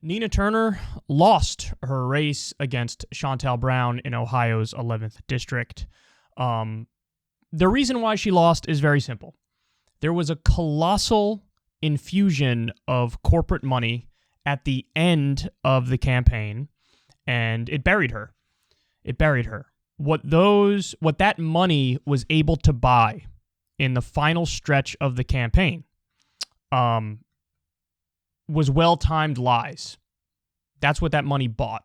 Nina Turner lost her race against Shontel Brown in Ohio's 11th District. The reason why she lost is very simple. There was a colossal infusion of corporate money at the end of the campaign, and it buried her. It buried her. What that money was able to buy in the final stretch of the campaign was well-timed lies. That's what that money bought.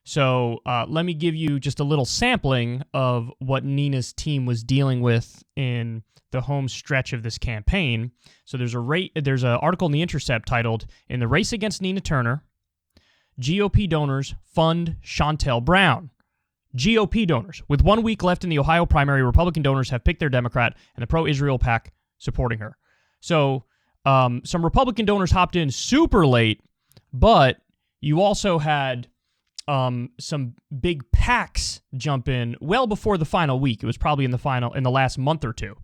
So let me give you just a little sampling of what Nina's team was dealing with in the home stretch of this campaign. So there's an article in the Intercept titled, "In the Race Against Nina Turner, GOP Donors Fund Shontel Brown." GOP donors. With 1 week left in the Ohio primary, Republican donors have picked their Democrat and the pro-Israel PAC supporting her. So some Republican donors hopped in super late, but you also had some big PACs jump in well before the final week. It was probably in the last month or two.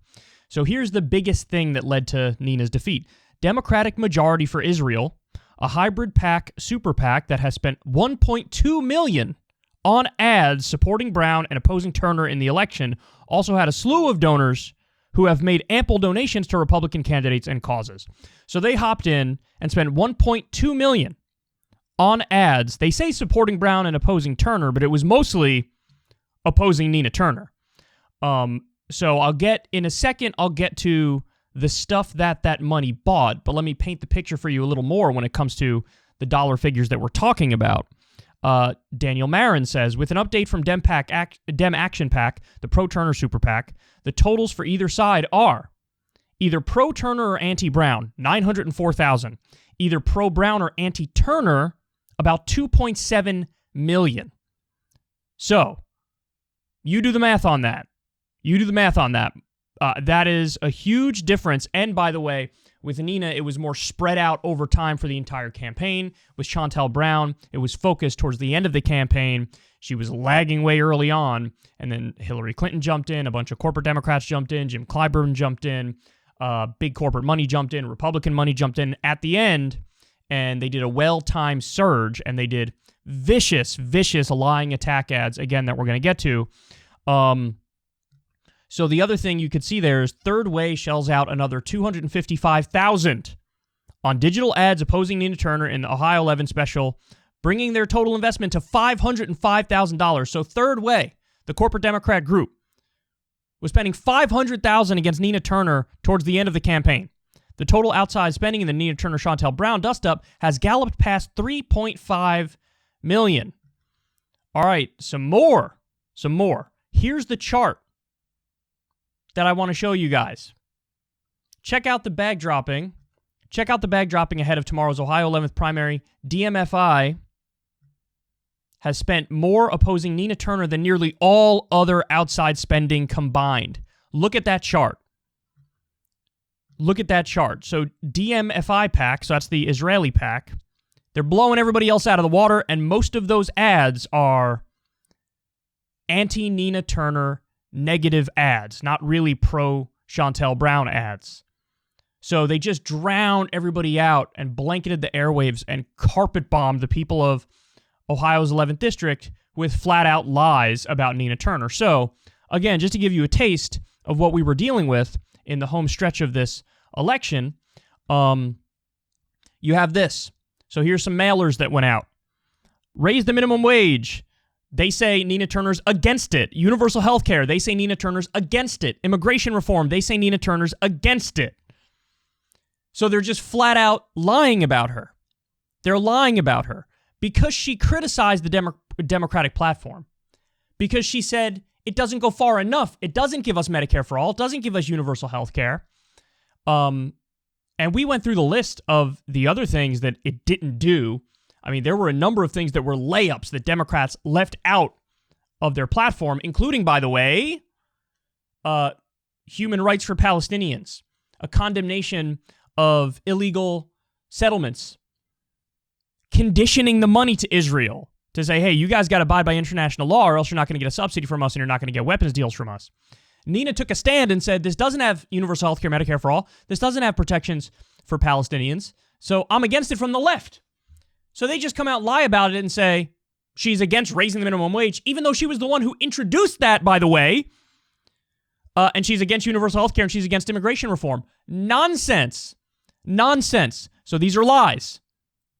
So here's the biggest thing that led to Nina's defeat. Democratic Majority for Israel, a hybrid PAC, super PAC that has spent $1.2 million on ads supporting Brown and opposing Turner in the election, also had a slew of donors who have made ample donations to Republican candidates and causes. So they hopped in and spent $1.2 million on ads. They say supporting Brown and opposing Turner, but it was mostly opposing Nina Turner. So I'll get to the stuff that money bought, but let me paint the picture for you a little more when it comes to the dollar figures that we're talking about. Daniel Marin says, with an update from Dem Action PAC, the pro-Turner super PAC, the totals for either side are either pro-Turner or anti-Brown, 904,000. Either pro-Brown or anti-Turner, about 2.7 million. So, you do the math on that. That is a huge difference. And by the way, with Nina, it was more spread out over time for the entire campaign. With Shontel Brown, it was focused towards the end of the campaign. She was lagging way early on, and then Hillary Clinton jumped in, a bunch of corporate Democrats jumped in, Jim Clyburn jumped in, big corporate money jumped in, Republican money jumped in at the end, and they did a well-timed surge, and they did vicious lying attack ads, again, that we're going to get to. So the other thing you could see there is Third Way shells out another $255,000 on digital ads opposing Nina Turner in the Ohio 11 special, bringing their total investment to $505,000. So Third Way, the corporate Democrat group, was spending $500,000 against Nina Turner towards the end of the campaign. The total outside spending in the Nina Turner-Shontel Brown dust-up has galloped past $3.5 million. All right, some more. Here's the chart that I want to show you guys. Check out the bag dropping. Ahead of tomorrow's Ohio 11th primary. DMFI has spent more opposing Nina Turner than nearly all other outside spending combined. Look at that chart. So DMFI PAC, so that's the Israeli PAC, they're blowing everybody else out of the water, and most of those ads are anti-Nina Turner negative ads, not really pro-Shontel Brown ads. So they just drowned everybody out and blanketed the airwaves and carpet bombed the people of Ohio's 11th District with flat-out lies about Nina Turner. So, again, just to give you a taste of what we were dealing with in the home stretch of this election, you have this. So here's some mailers that went out. Raise the minimum wage. They say Nina Turner's against it. Universal health care, they say Nina Turner's against it. Immigration reform, they say Nina Turner's against it. So they're just flat out lying about her. They're lying about her because she criticized the Democratic platform. Because she said it doesn't go far enough. It doesn't give us Medicare for all. It doesn't give us universal health care. And we went through the list of the other things that it didn't do. I mean, there were a number of things that were layups that Democrats left out of their platform, including, by the way, human rights for Palestinians, a condemnation of illegal settlements, conditioning the money to Israel to say, hey, you guys got to abide by international law or else you're not going to get a subsidy from us and you're not going to get weapons deals from us. Nina took a stand and said, this doesn't have universal health care, Medicare for all. This doesn't have protections for Palestinians. So I'm against it from the left. So they just come out and lie about it and say she's against raising the minimum wage, even though she was the one who introduced that, by the way. And she's against universal health care and she's against immigration reform. Nonsense. Nonsense. So these are lies.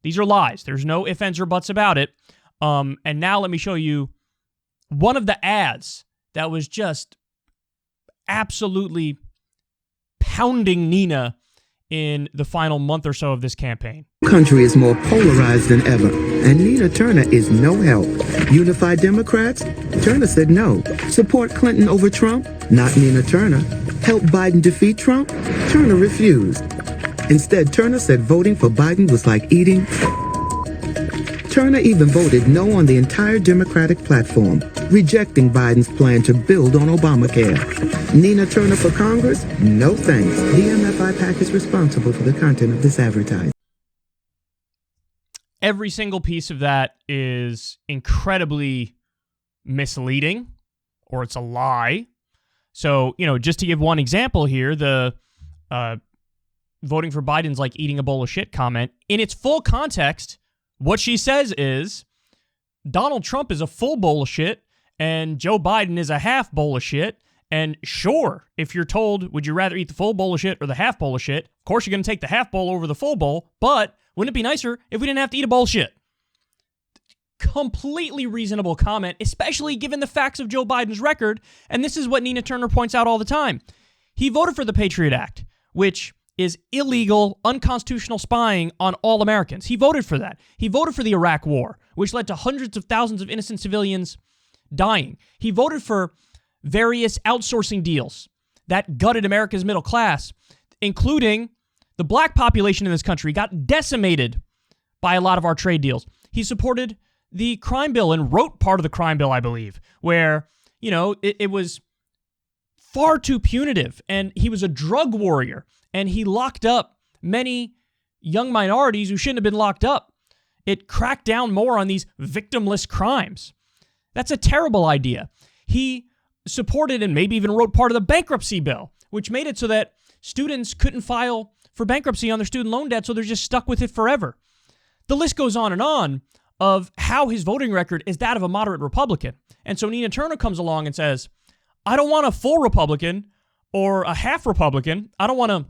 These are lies. There's no ifs, ands, or buts about it. And now let me show you one of the ads that was just absolutely pounding Nina in the final month or so of this campaign. Country is more polarized than ever, and Nina Turner is no help. Unify Democrats? Turner said no. Support Clinton over Trump? Not Nina Turner. Help Biden defeat Trump? Turner refused. Instead, Turner said voting for Biden was like eating. Turner even voted no on the entire Democratic platform, rejecting Biden's plan to build on Obamacare. Nina Turner for Congress? No thanks. The MFI PAC is responsible for the content of this advertising. Every single piece of that is incredibly misleading, or it's a lie. So, just to give one example here, the voting for Biden's like eating a bowl of shit comment, in its full context, what she says is Donald Trump is a full bowl of shit and Joe Biden is a half bowl of shit. And sure, if you're told, would you rather eat the full bowl of shit or the half bowl of shit? Of course, you're going to take the half bowl over the full bowl, but wouldn't it be nicer if we didn't have to eat a bowl of shit? Completely reasonable comment, especially given the facts of Joe Biden's record. And this is what Nina Turner points out all the time. He voted for the Patriot Act, which is illegal, unconstitutional spying on all Americans. He voted for that. He voted for the Iraq War, which led to hundreds of thousands of innocent civilians dying. He voted for various outsourcing deals that gutted America's middle class, including the black population in this country got decimated by a lot of our trade deals. He supported the crime bill and wrote part of the crime bill, I believe, where, it was far too punitive, and he was a drug warrior. And he locked up many young minorities who shouldn't have been locked up. It cracked down more on these victimless crimes. That's a terrible idea. He supported and maybe even wrote part of the bankruptcy bill, which made it so that students couldn't file for bankruptcy on their student loan debt, so they're just stuck with it forever. The list goes on of how his voting record is that of a moderate Republican. And so Nina Turner comes along and says, I don't want a full Republican or a half Republican. I don't want a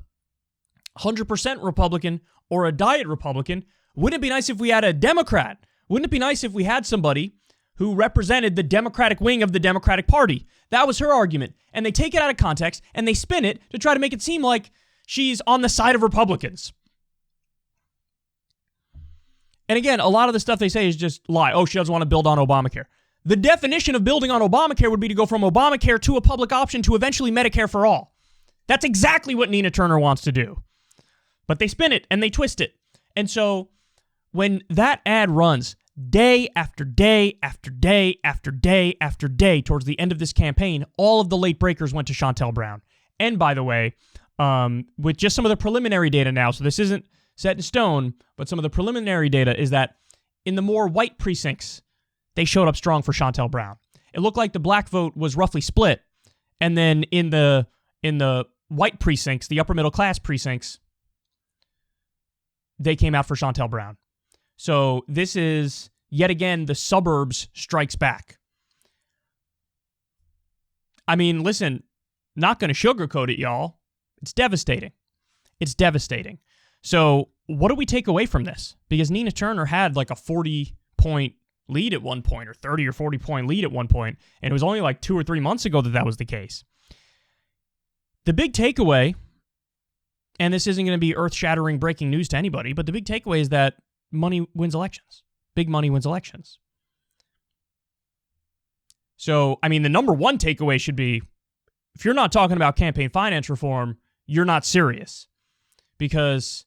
100% Republican or a diet Republican. Wouldn't it be nice if we had a Democrat? Wouldn't it be nice if we had somebody who represented the Democratic wing of the Democratic Party? That was her argument. And they take it out of context and they spin it to try to make it seem like she's on the side of Republicans. And again, a lot of the stuff they say is just lie. Oh, she doesn't want to build on Obamacare. The definition of building on Obamacare would be to go from Obamacare to a public option to eventually Medicare for all. That's exactly what Nina Turner wants to do. But they spin it and they twist it. And so when that ad runs day after day after day after day after day towards the end of this campaign, all of the late breakers went to Shontel Brown. And by the way, with just some of the preliminary data now, so this isn't set in stone, but some of the preliminary data is that in the more white precincts, they showed up strong for Shontel Brown. It looked like the black vote was roughly split. And then in the white precincts, the upper middle class precincts, they came out for Shontel Brown. So this is, yet again, the suburbs strikes back. I mean, listen, not going to sugarcoat it, y'all. It's devastating. It's devastating. So what do we take away from this? Because Nina Turner had like a 40-point lead at one point, or 30 or 40-point lead at one point, and it was only like 2 or 3 months ago that was the case. The big takeaway, and this isn't going to be earth-shattering breaking news to anybody, but the big takeaway is that money wins elections. Big money wins elections. So, I mean, the number one takeaway should be, if you're not talking about campaign finance reform, you're not serious. Because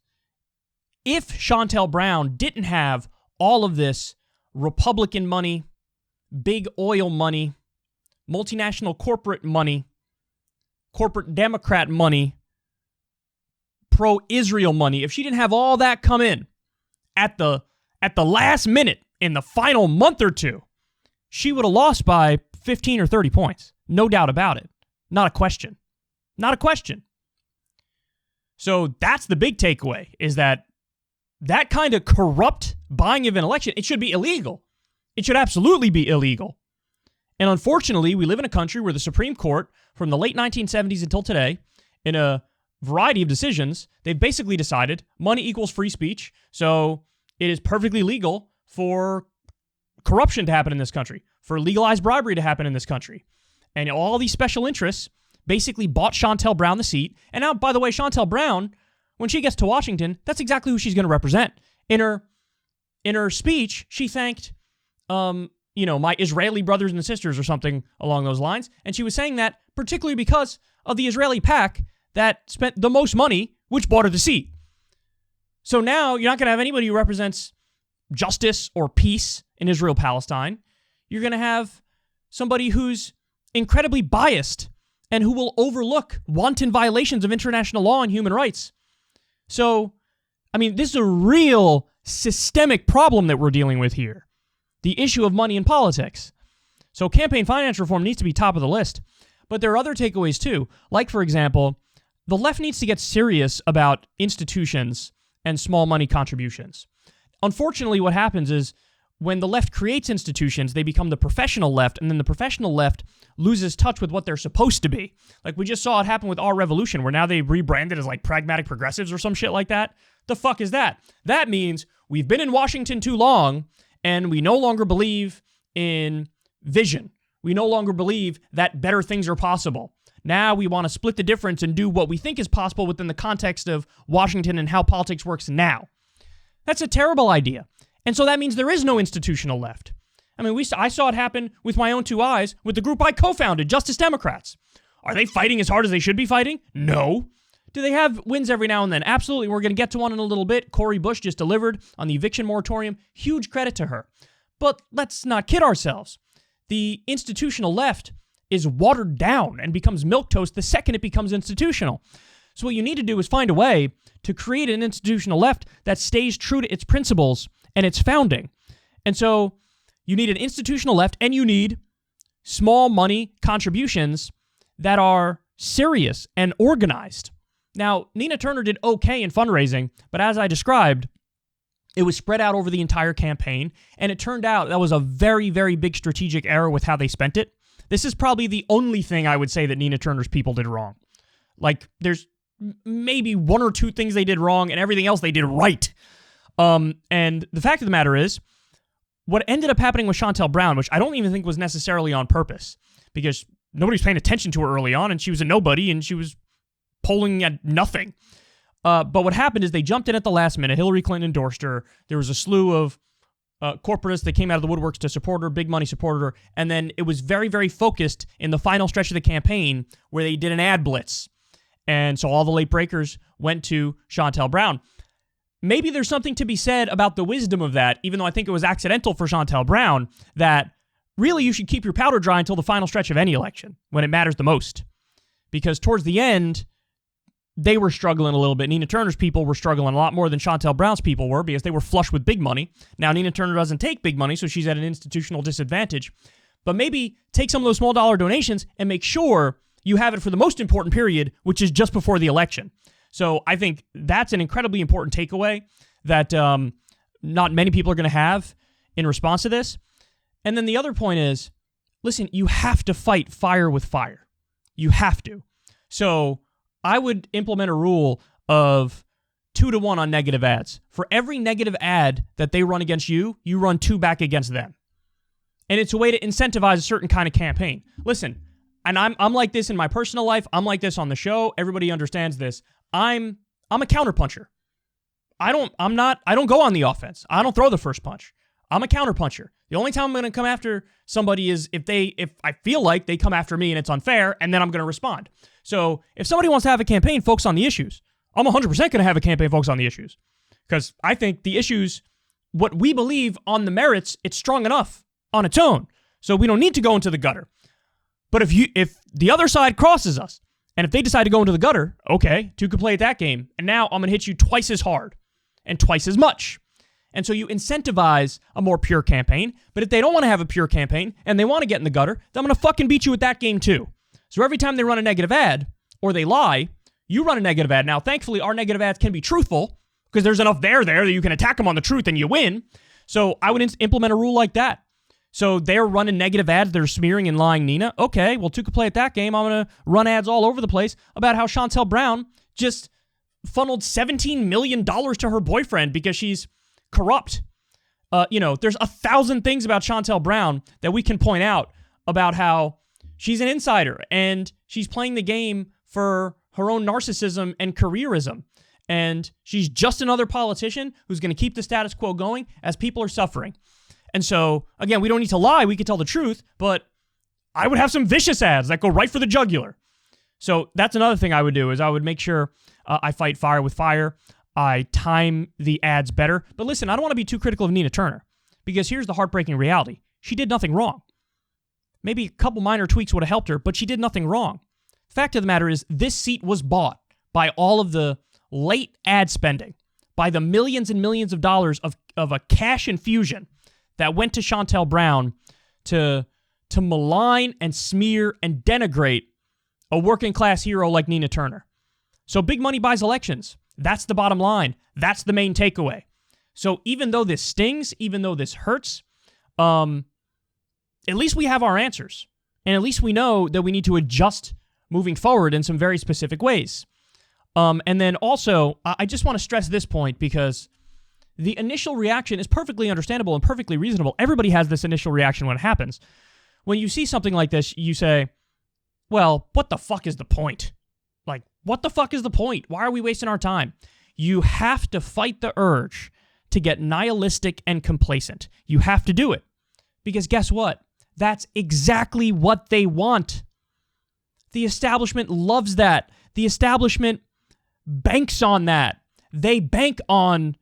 if Shontel Brown didn't have all of this Republican money, big oil money, multinational corporate money, corporate Democrat money, pro-Israel money, if she didn't have all that come in at the last minute in the final month or two, she would have lost by 15 or 30 points. No doubt about it. Not a question. Not a question. So that's the big takeaway, is that that kind of corrupt buying of an election, it should be illegal. It should absolutely be illegal. And unfortunately, we live in a country where the Supreme Court, from the late 1970s until today, in a variety of decisions, they've basically decided money equals free speech. So it is perfectly legal for corruption to happen in this country, for legalized bribery to happen in this country. And all these special interests basically bought Shontel Brown the seat. And now, by the way, Shontel Brown, when she gets to Washington, that's exactly who she's going to represent. In her speech, she thanked, my Israeli brothers and sisters or something along those lines. And she was saying that particularly because of the Israeli PAC that spent the most money, which bought her the seat. So now you're not going to have anybody who represents justice or peace in Israel-Palestine. You're going to have somebody who's incredibly biased and who will overlook wanton violations of international law and human rights. So, this is a real systemic problem that we're dealing with here. The issue of money in politics. So campaign finance reform needs to be top of the list. But there are other takeaways too. Like, for example, the left needs to get serious about institutions and small money contributions. Unfortunately, what happens is when the left creates institutions, they become the professional left, and then the professional left loses touch with what they're supposed to be. Like we just saw it happen with Our Revolution, where now they rebranded as like pragmatic progressives or some shit like that. The fuck is that? That means we've been in Washington too long, and we no longer believe in vision. We no longer believe that better things are possible. Now we want to split the difference and do what we think is possible within the context of Washington and how politics works now. That's a terrible idea. And so that means there is no institutional left. I saw it happen with my own two eyes with the group I co-founded, Justice Democrats. Are they fighting as hard as they should be fighting? No. Do they have wins every now and then? Absolutely. We're going to get to one in a little bit. Cori Bush just delivered on the eviction moratorium. Huge credit to her. But let's not kid ourselves. The institutional left is watered down and becomes milquetoast the second it becomes institutional. So what you need to do is find a way to create an institutional left that stays true to its principles and its founding. And so you need an institutional left, and you need small money contributions that are serious and organized. Now, Nina Turner did okay in fundraising, but as I described, it was spread out over the entire campaign, and it turned out that was a very, very big strategic error with how they spent it. This is probably the only thing I would say that Nina Turner's people did wrong. Like, there's maybe one or two things they did wrong, and everything else they did right. And the fact of the matter is, what ended up happening with Shontel Brown, which I don't even think was necessarily on purpose, because nobody's paying attention to her early on, and she was a nobody, and she was polling at nothing. But what happened is they jumped in at the last minute. Hillary Clinton endorsed her. There was a slew of corporatists that came out of the woodworks to support her, big money supported her, and then it was very, very focused in the final stretch of the campaign where they did an ad blitz. And so all the late breakers went to Shontel Brown. Maybe there's something to be said about the wisdom of that, even though I think it was accidental for Shontel Brown, that really you should keep your powder dry until the final stretch of any election, when it matters the most. Because towards the end, they were struggling a little bit. Nina Turner's people were struggling a lot more than Shontel Brown's people were, because they were flush with big money. Now, Nina Turner doesn't take big money, so she's at an institutional disadvantage. But maybe take some of those small dollar donations and make sure you have it for the most important period, which is just before the election. So I think that's an incredibly important takeaway that not many people are going to have in response to this. And then the other point is, listen, you have to fight fire with fire. You have to. So I would implement a rule of 2-to-1 on negative ads. For every negative ad that they run against you, you run 2 back against them. And it's a way to incentivize a certain kind of campaign. Listen, and I'm like this in my personal life. I'm like this on the show. Everybody understands this. I'm a counterpuncher. I don't go on the offense. I don't throw the first punch. I'm a counterpuncher. The only time I'm going to come after somebody is if I feel like they come after me and it's unfair, and then I'm going to respond. So if somebody wants to have a campaign focus on the issues, I'm 100% going to have a campaign focus on the issues, because I think the issues, what we believe on the merits, it's strong enough on its own. So we don't need to go into the gutter. But if the other side crosses us, and if they decide to go into the gutter, okay, 2 could play at that game. And now I'm going to hit you twice as hard and twice as much. And so you incentivize a more pure campaign. But if they don't want to have a pure campaign and they want to get in the gutter, then I'm going to fucking beat you at that game too. So every time they run a negative ad or they lie, you run a negative ad. Now, thankfully, our negative ads can be truthful, because there's enough there that you can attack them on the truth and you win. So I would implement a rule like that. So they're running negative ads. They're smearing and lying Nina. Okay, well, two could play at that game. I'm going to run ads all over the place about how Shontel Brown just funneled $17 million to her boyfriend because she's corrupt. There's 1,000 things about Shontel Brown that we can point out about how she's an insider and she's playing the game for her own narcissism and careerism. And she's just another politician who's going to keep the status quo going as people are suffering. And so, again, we don't need to lie. We can tell the truth, but I would have some vicious ads that go right for the jugular. So that's another thing I would do is I would make sure I fight fire with fire. I time the ads better. But listen, I don't want to be too critical of Nina Turner because here's the heartbreaking reality. She did nothing wrong. Maybe a couple minor tweaks would have helped her, but she did nothing wrong. Fact of the matter is this seat was bought by all of the late ad spending, by the millions and millions of dollars of a cash infusion that went to Shontel Brown to malign and smear and denigrate a working class hero like Nina Turner. So big money buys elections. That's the bottom line. That's the main takeaway. So even though this stings, even though this hurts, at least we have our answers. And at least we know that we need to adjust moving forward in some very specific ways. And then also, I just want to stress this point because the initial reaction is perfectly understandable and perfectly reasonable. Everybody has this initial reaction when it happens. When you see something like this, you say, well, what the fuck is the point? Like, what the fuck is the point? Why are we wasting our time? You have to fight the urge to get nihilistic and complacent. You have to do it. Because guess what? That's exactly what they want. The establishment loves that. The establishment banks on that. They bank on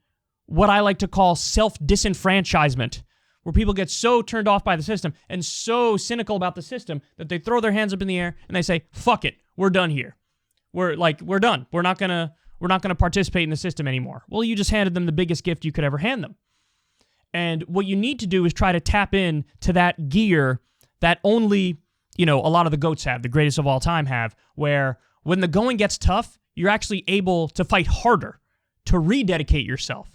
what I like to call self-disenfranchisement, where people get so turned off by the system and so cynical about the system that they throw their hands up in the air and they say, fuck it, we're done here. We're done. We're not gonna participate in the system anymore. Well, you just handed them the biggest gift you could ever hand them. And what you need to do is try to tap in to that gear that only, a lot of the GOATs have, the greatest of all time have, where when the going gets tough, you're actually able to fight harder, to rededicate yourself,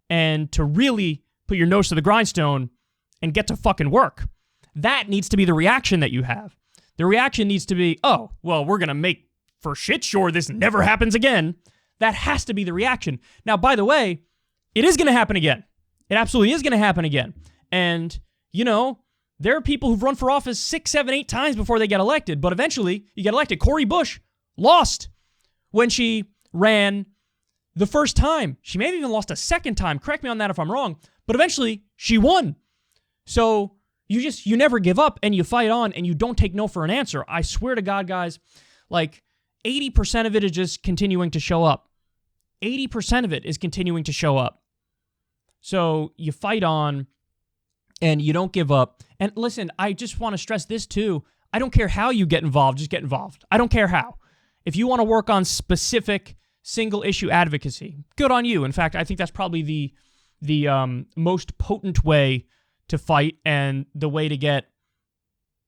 and to really put your nose to the grindstone and get to fucking work. That needs to be the reaction that you have. The reaction needs to be, oh, well, we're going to make for shit sure this never happens again. That has to be the reaction. Now, by the way, it is going to happen again. It absolutely is going to happen again. And, there are people who've run for office 6, 7, 8 times before they get elected, but eventually you get elected. Cori Bush lost when she ran the first time. She may have even lost a second time. Correct me on that if I'm wrong. But eventually, she won. So you never give up and you fight on and you don't take no for an answer. I swear to God, guys, like 80% of it is just continuing to show up. 80% of it is continuing to show up. So you fight on and you don't give up. And listen, I just want to stress this too. I don't care how you get involved, just get involved. I don't care how. If you want to work on specific single issue advocacy, good on you. In fact, I think that's probably the most potent way to fight and the way to get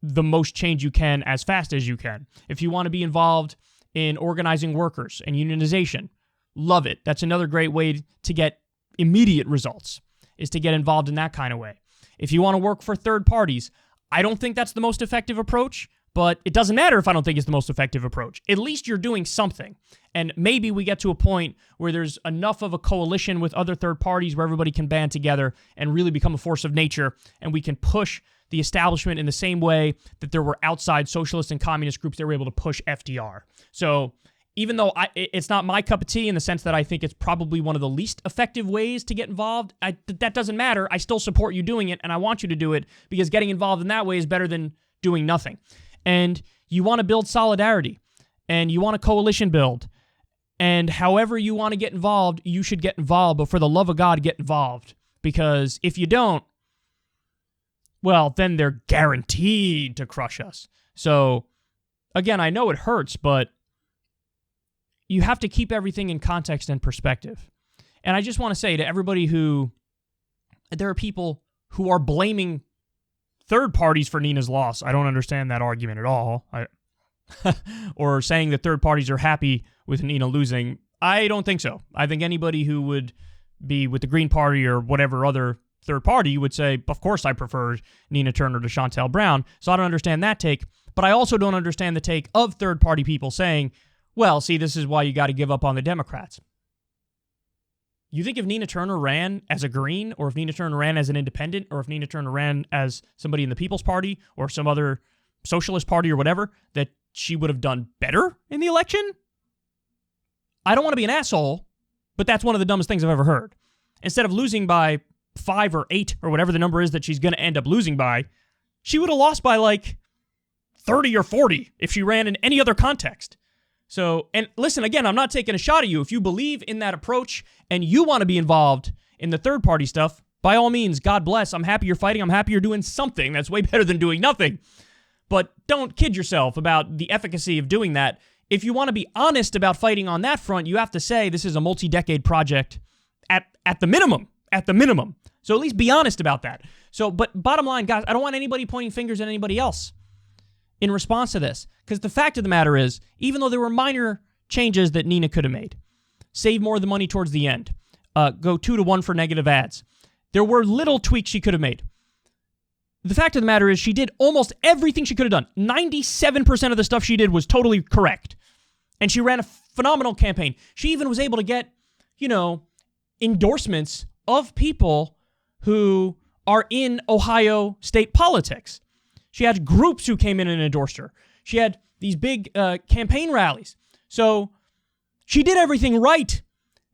the most change you can as fast as you can. If you want to be involved in organizing workers and unionization, love it. That's another great way to get immediate results, is to get involved in that kind of way. If you want to work for third parties, I don't think that's the most effective approach, but it doesn't matter if I don't think it's the most effective approach. At least you're doing something. And maybe we get to a point where there's enough of a coalition with other third parties where everybody can band together and really become a force of nature, and we can push the establishment in the same way that there were outside socialist and communist groups that were able to push FDR. So even though it's not my cup of tea in the sense that I think it's probably one of the least effective ways to get involved, that doesn't matter. I still support you doing it, and I want you to do it because getting involved in that way is better than doing nothing. And you want to build solidarity, and you want a coalition build, and however you want to get involved, you should get involved, but for the love of God, get involved. Because if you don't, well, then they're guaranteed to crush us. So, again, I know it hurts, but you have to keep everything in context and perspective. And I just want to say to everybody there are people who are blaming third parties for Nina's loss. I don't understand that argument at all. Or saying that third parties are happy with Nina losing. I don't think so. I think anybody who would be with the Green Party or whatever other third party would say, of course I prefer Nina Turner to Shontel Brown. So I don't understand that take. But I also don't understand the take of third party people saying, well, see, this is why you got to give up on the Democrats. You think if Nina Turner ran as a Green, or if Nina Turner ran as an independent, or if Nina Turner ran as somebody in the People's Party or some other socialist party or whatever, that she would have done better in the election? I don't want to be an asshole, but that's one of the dumbest things I've ever heard. Instead of losing by 5 or 8 or whatever the number is that she's going to end up losing by, she would have lost by like 30 or 40 if she ran in any other context. So, and listen, again, I'm not taking a shot at you. If you believe in that approach and you want to be involved in the third party stuff, by all means, God bless. I'm happy you're fighting. I'm happy you're doing something. That's way better than doing nothing. But don't kid yourself about the efficacy of doing that. If you want to be honest about fighting on that front, you have to say this is a multi-decade project at the minimum. At the minimum. So at least be honest about that. So, but bottom line, guys, I don't want anybody pointing fingers at anybody else in response to this. Because the fact of the matter is, even though there were minor changes that Nina could have made, save more of the money towards the end, go 2-to-1 for negative ads, there were little tweaks she could have made. The fact of the matter is she did almost everything she could have done. 97% of the stuff she did was totally correct. And she ran a phenomenal campaign. She even was able to get, endorsements of people who are in Ohio state politics. She had groups who came in and endorsed her. She had these big campaign rallies. So she did everything right.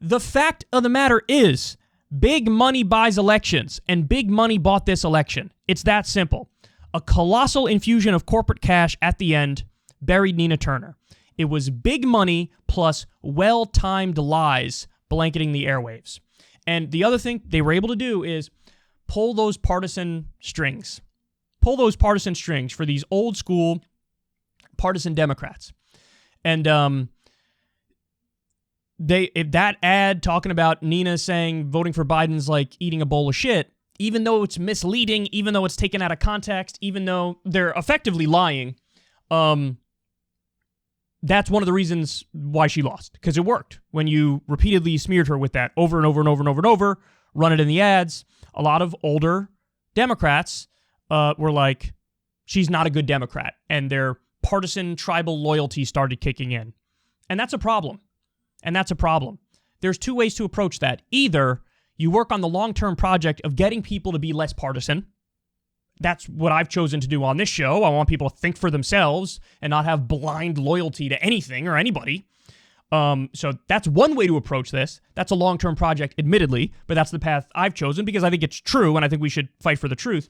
The fact of the matter is, big money buys elections, and big money bought this election. It's that simple. A colossal infusion of corporate cash at the end buried Nina Turner. It was big money plus well-timed lies blanketing the airwaves. And the other thing they were able to do is pull those partisan strings. Pull those partisan strings for these old school partisan Democrats. And if that ad talking about Nina saying voting for Biden's like eating a bowl of shit, even though it's misleading, even though it's taken out of context, even though they're effectively lying, that's one of the reasons why she lost, because it worked. When you repeatedly smeared her with that over and over and over and over and over, run it in the ads, a lot of older Democrats were like, she's not a good Democrat, and their partisan tribal loyalty started kicking in. And that's a problem. There's 2 ways to approach that. Either you work on the long-term project of getting people to be less partisan. That's what I've chosen to do on this show. I want people to think for themselves and not have blind loyalty to anything or anybody. So that's one way to approach this. That's a long-term project, admittedly, but that's the path I've chosen because I think it's true and I think we should fight for the truth.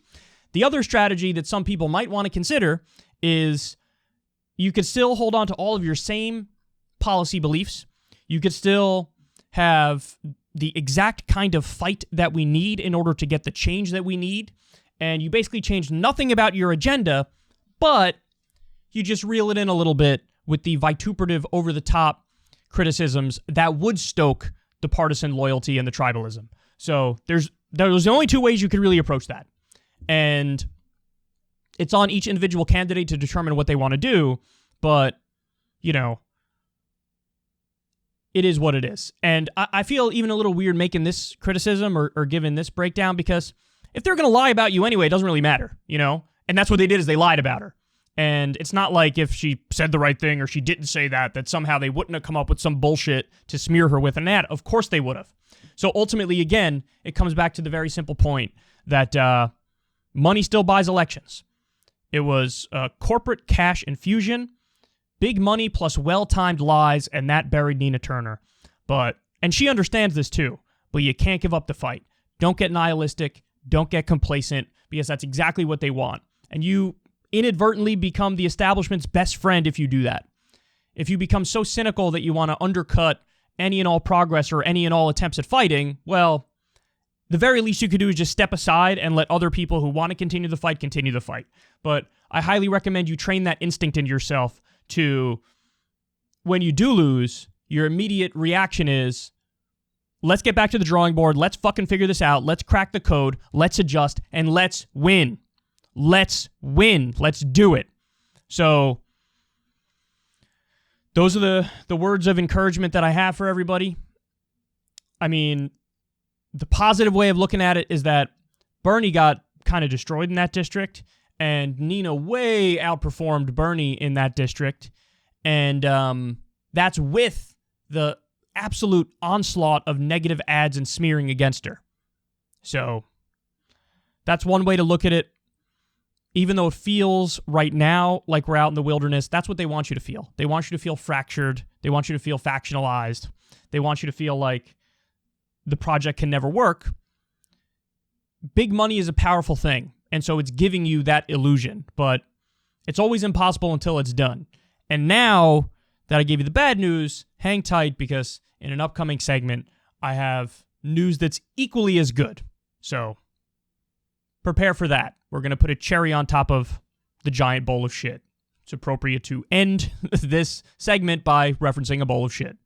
The other strategy that some people might want to consider is you could still hold on to all of your same policy beliefs. You could still have the exact kind of fight that we need in order to get the change that we need. And you basically change nothing about your agenda, but you just reel it in a little bit with the vituperative, over-the-top criticisms that would stoke the partisan loyalty and the tribalism. So there's only 2 ways you could really approach that. And it's on each individual candidate to determine what they want to do, but, it is what it is. And I feel even a little weird making this criticism or giving this breakdown because if they're going to lie about you anyway, it doesn't really matter, And that's what they did is they lied about her. And it's not like if she said the right thing or she didn't say that somehow they wouldn't have come up with some bullshit to smear her with an ad. Of course they would have. So ultimately, again, it comes back to the very simple point that money still buys elections. It was a corporate cash infusion, big money plus well-timed lies, and that buried Nina Turner. And she understands this too, but you can't give up the fight. Don't get nihilistic. Don't get complacent, because that's exactly what they want. And you inadvertently become the establishment's best friend if you do that. If you become so cynical that you want to undercut any and all progress or any and all attempts at fighting, well, the very least you could do is just step aside and let other people who want to continue the fight. But I highly recommend you train that instinct in yourself to, when you do lose, your immediate reaction is, let's get back to the drawing board. Let's fucking figure this out. Let's crack the code. Let's adjust. And let's win. Let's win. Let's do it. So those are the words of encouragement that I have for everybody. I mean, the positive way of looking at it is that Bernie got kind of destroyed in that district, and Nina way outperformed Bernie in that district. And that's with the absolute onslaught of negative ads and smearing against her. So that's one way to look at it. Even though it feels right now like we're out in the wilderness, that's what they want you to feel. They want you to feel fractured. They want you to feel factionalized. They want you to feel like the project can never work. Big money is a powerful thing, and so it's giving you that illusion, but it's always impossible until it's done. And now that I gave you the bad news, hang tight, because in an upcoming segment, I have news that's equally as good. So prepare for that. We're going to put a cherry on top of the giant bowl of shit. It's appropriate to end this segment by referencing a bowl of shit.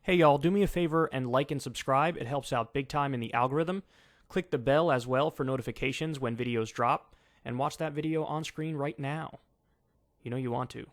Hey y'all, do me a favor and like and subscribe. It helps out big time in the algorithm. Click the bell as well for notifications when videos drop, and watch that video on screen right now. You know you want to.